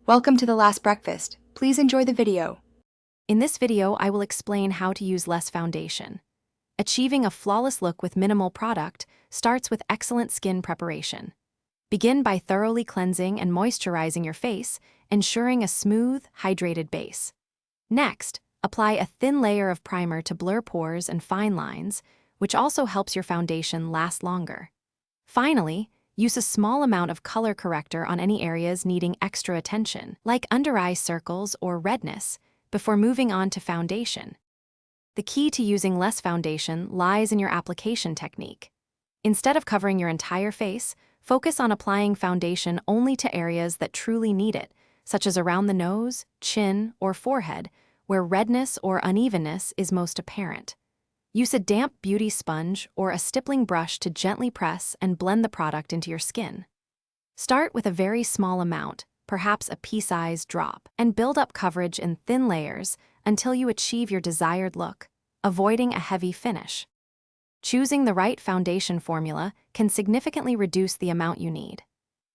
Welcome to the last breakfast. Please enjoy the video. In this video, I will explain how to use less foundation. Achieving a flawless look with minimal product starts with excellent skin preparation. Begin by thoroughly cleansing and moisturizing your face, ensuring a smooth, hydrated base. Next, apply a thin layer of primer to blur pores and fine lines, which also helps your foundation last longer. Finally, use a small amount of color corrector on any areas needing extra attention, like under-eye circles or redness, before moving on to foundation. The key to using less foundation lies in your application technique. Instead of covering your entire face, focus on applying foundation only to areas that truly need it, such as around the nose, chin, or forehead, where redness or unevenness is most apparent. Use a damp beauty sponge or a stippling brush to gently press and blend the product into your skin. Start with a very small amount, perhaps a pea-sized drop, and build up coverage in thin layers until you achieve your desired look, avoiding a heavy finish. Choosing the right foundation formula can significantly reduce the amount you need.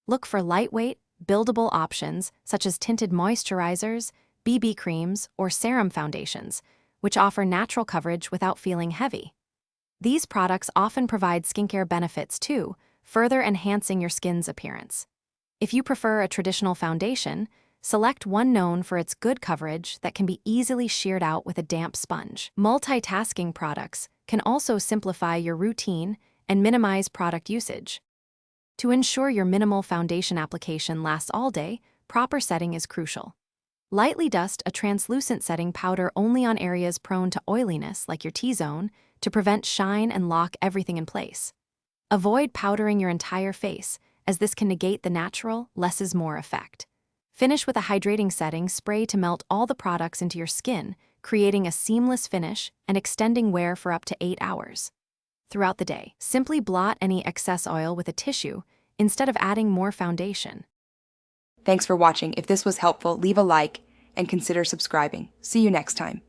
Look for lightweight, buildable options such as tinted moisturizers, BB creams, or serum foundations, which offer natural coverage without feeling heavy. These products often provide skincare benefits too, further enhancing your skin's appearance. If you prefer a traditional foundation, select one known for its good coverage that can be easily sheared out with a damp sponge. Multitasking products can also simplify your routine and minimize product usage. To ensure your minimal foundation application lasts all day, proper setting is crucial. Lightly dust a translucent setting powder only on areas prone to oiliness, like your T-zone, to prevent shine and lock everything in place. Avoid powdering your entire face, as this can negate the natural less is more effect. Finish with a hydrating setting spray to melt all the products into your skin, creating a seamless finish and extending wear for up to 8 hours. Throughout the day, simply blot any excess oil with a tissue instead of adding more foundation. Thanks for watching. If this was helpful, leave a like and consider subscribing. See you next time.